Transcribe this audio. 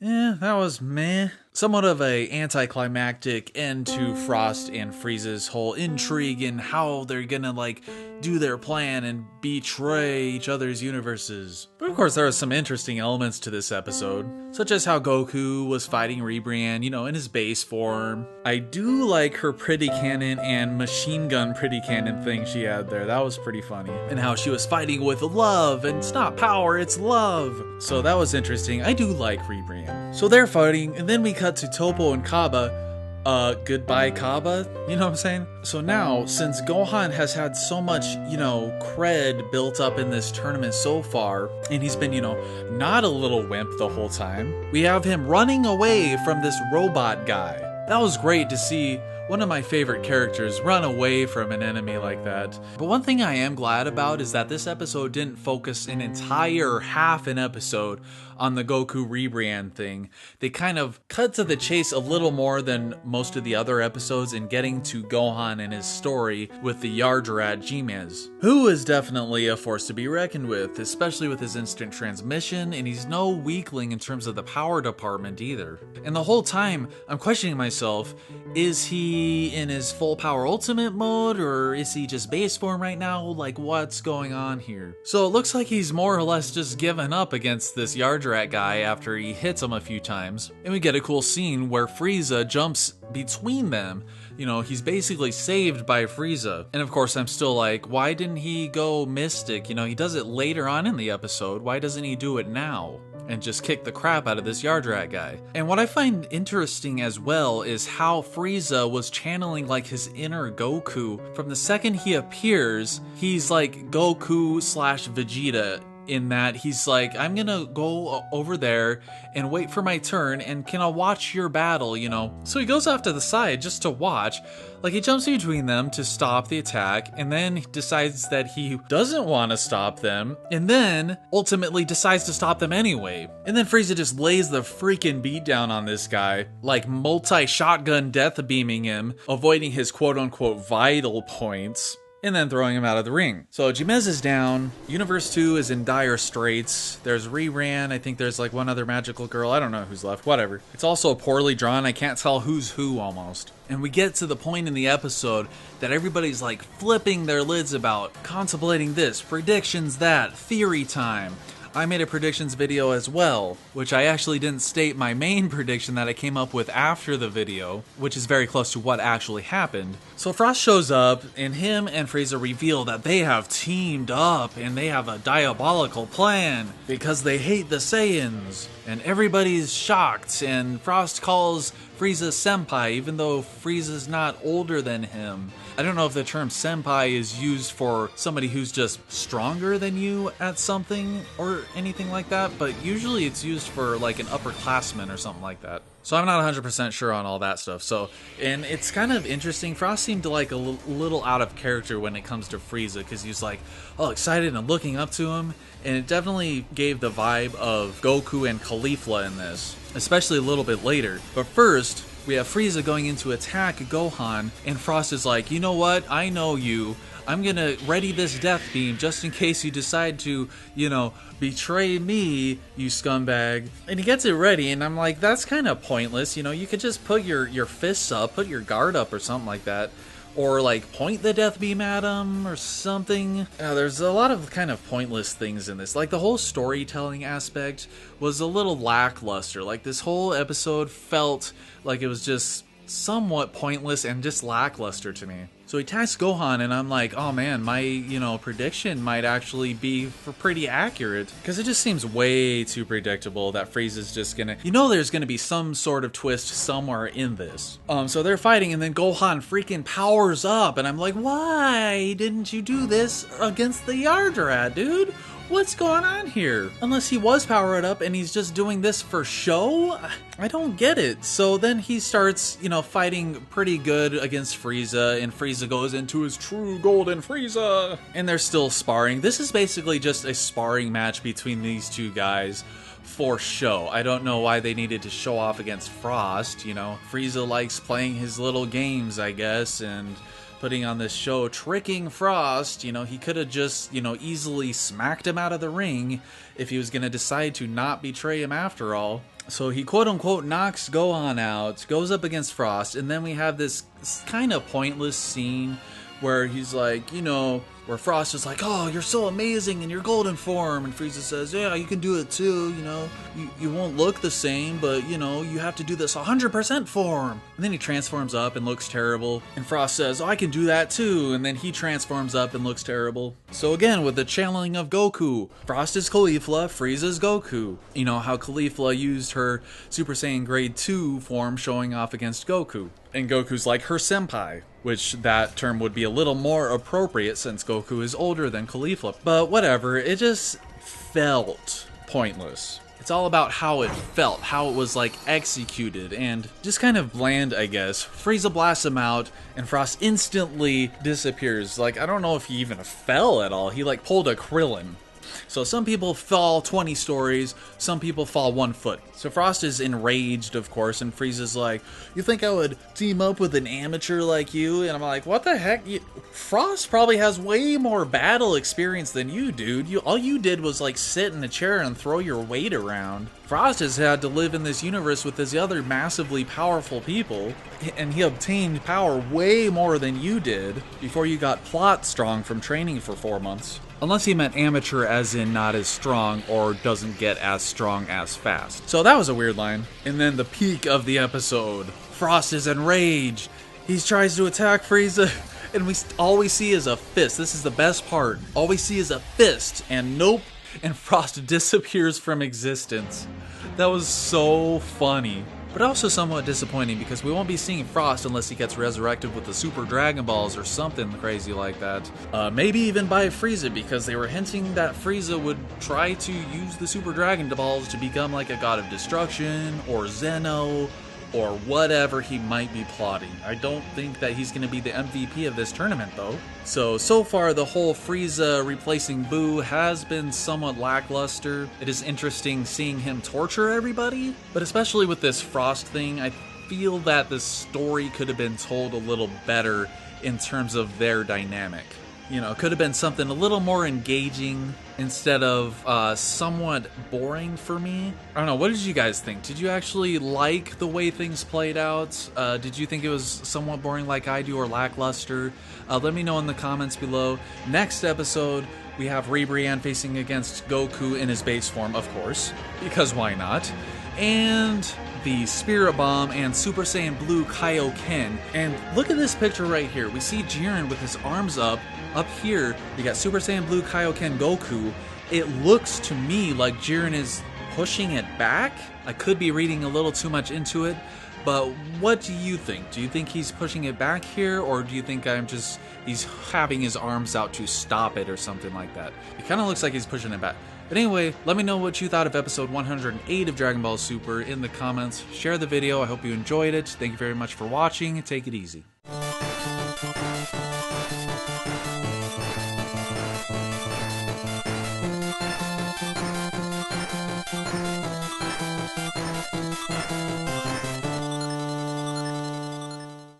That was meh. Somewhat of a anticlimactic end to Frost and Frieza's whole intrigue and how they're gonna like do their plan and betray each other's universes. But of course there are some interesting elements to this episode, such as how Goku was fighting Ribrianne, in his base form. I do like her pretty cannon and machine gun pretty cannon thing she had there. That was pretty funny. And how she was fighting with love, and it's not power, it's love. So that was interesting. I do like Ribrianne. So they're fighting, and then we cut to Toppo and Kaba. Goodbye Kaba, you know what I'm saying? So now, since Gohan has had so much, cred built up in this tournament so far, and he's been, not a little wimp the whole time, we have him running away from this robot guy. That was great to see one of my favorite characters run away from an enemy like that. But one thing I am glad about is that this episode didn't focus an entire half an episode on the Goku Ribrianne thing. They kind of cut to the chase a little more than most of the other episodes in getting to Gohan and his story with the Yardrat Jimeze, who is definitely a force to be reckoned with, especially with his instant transmission, and he's no weakling in terms of the power department either. And the whole time, I'm questioning myself, is he in his full power ultimate mode, or is he just base form right now? Like, what's going on here? So it looks like he's more or less just given up against this Yardrat guy after he hits him a few times. And we get a cool scene where Frieza jumps between them. He's basically saved by Frieza. And of course, I'm still like, why didn't he go Mystic? He does it later on in the episode. Why doesn't he do it now? And just kick the crap out of this Yardrat guy. And what I find interesting as well is how Frieza was channeling like his inner Goku. From the second he appears, he's like Goku / Vegeta, in that he's like, I'm gonna go over there and wait for my turn, and can I watch your battle, So he goes off to the side just to watch. Like, he jumps between them to stop the attack, and then he decides that he doesn't want to stop them, and then ultimately decides to stop them anyway. And then Frieza just lays the freaking beat down on this guy, like multi-shotgun death beaming him, avoiding his quote-unquote vital points, and then throwing him out of the ring. So Jimeze is down, Universe 2 is in dire straits, there's Ribrianne, I think there's like one other magical girl, I don't know who's left, whatever. It's also poorly drawn, I can't tell who's who almost. And we get to the point in the episode that everybody's like flipping their lids about, contemplating this, predictions that, theory time. I made a predictions video as well, which I actually didn't state my main prediction that I came up with after the video, which is very close to what actually happened. So Frost shows up, and him and Frieza reveal that they have teamed up, and they have a diabolical plan, because they hate the Saiyans. And everybody's shocked, and Frost calls Frieza senpai, even though Frieza's not older than him. I don't know if the term senpai is used for somebody who's just stronger than you at something or anything like that, but usually it's used for like an upperclassman or something like that. So I'm not 100% sure on all that stuff. And it's kind of interesting. Frost seemed like a little out of character when it comes to Frieza, because he's like all excited and looking up to him. And it definitely gave the vibe of Goku and Caulifla in this, especially a little bit later. But first, we have Frieza going in to attack Gohan, and Frost is like, you know what, I know you. I'm gonna ready this death beam just in case you decide to, betray me, you scumbag. And he gets it ready, and I'm like, that's kind of pointless. You could just put your fists up, put your guard up or something like that. Or like point the death beam at him or something. There's a lot of kind of pointless things in this. Like the whole storytelling aspect was a little lackluster. Like this whole episode felt like it was just somewhat pointless and just lackluster to me. So he attacks Gohan, and I'm like, oh man, my, prediction might actually be pretty accurate. Because it just seems way too predictable that Frieza's just gonna, there's gonna be some sort of twist somewhere in this. So they're fighting, and then Gohan freaking powers up, and I'm like, why didn't you do this against the Yardrat, dude? What's going on here? Unless he was powered up and he's just doing this for show? I don't get it. So then he starts, fighting pretty good against Frieza, and Frieza goes into his true Golden Frieza. And they're still sparring. This is basically just a sparring match between these two guys for show. I don't know why they needed to show off against Frost, Frieza likes playing his little games, I guess, and putting on this show, tricking Frost. He could have just, easily smacked him out of the ring if he was going to decide to not betray him after all. So he quote-unquote knocks Gohan out, goes up against Frost, and then we have this kind of pointless scene where he's like, you know, where Frost is like, oh, you're so amazing in your golden form, and Frieza says, yeah, you can do it too, you know, you won't look the same, but, you know, you have to do this 100% form. And then he transforms up and looks terrible, and Frost says, oh, I can do that too, and then he transforms up and looks terrible. So again, with the channeling of Goku, Frost is Caulifla, Frieza's Goku. You know how Caulifla used her Super Saiyan Grade 2 form showing off against Goku. And Goku's like her senpai, which that term would be a little more appropriate since Goku is older than Caulifla. But whatever, it just felt pointless. It's all about how it felt, how it was like executed, and just kind of bland, I guess. Frieza blasts him out, and Frost instantly disappears. Like, I don't know if he even fell at all. He like pulled a Krillin. So some people fall 20 stories, some people fall 1 foot. So Frost is enraged, of course, and Frieza's like, you think I would team up with an amateur like you? And I'm like, what the heck? Frost probably has way more battle experience than you, dude. All you did was like sit in a chair and throw your weight around. Frost has had to live in this universe with these other massively powerful people, and he obtained power way more than you did before you got plot strong from training for 4 months. Unless he meant amateur as in not as strong or doesn't get as strong as fast. So that was a weird line. And then the peak of the episode. Frost is enraged. He tries to attack Frieza, and all we see is a fist. This is the best part. All we see is a fist, and nope. And Frost disappears from existence. That was so funny. But also somewhat disappointing because we won't be seeing Frost unless he gets resurrected with the Super Dragon Balls or something crazy like that. Maybe even by Frieza, because they were hinting that Frieza would try to use the Super Dragon Balls to become like a god of destruction or Zeno or whatever he might be plotting. I don't think that he's going to be the MVP of this tournament though. So far the whole Frieza replacing Boo has been somewhat lackluster. It is interesting seeing him torture everybody, but especially with this Frost thing, I feel that the story could have been told a little better in terms of their dynamic. You know, it could have been something a little more engaging instead of somewhat boring for me. I don't know, what did you guys think? Did you actually like the way things played out? Did you think it was somewhat boring like I do or lackluster? Let me know in the comments below. Next episode, we have Ribrianne facing against Goku in his base form, of course, because why not? And the Spirit Bomb and Super Saiyan Blue Kaioken. And look at this picture right here. We see Jiren with his arms up. Up here, we got Super Saiyan Blue Kaioken Goku. It looks to me like Jiren is pushing it back. I could be reading a little too much into it, but what do you think? Do you think he's pushing it back here, or do you think he's having his arms out to stop it or something like that? It kind of looks like he's pushing it back. But anyway, let me know what you thought of episode 108 of Dragon Ball Super in the comments. Share the video. I hope you enjoyed it. Thank you very much for watching. Take it easy.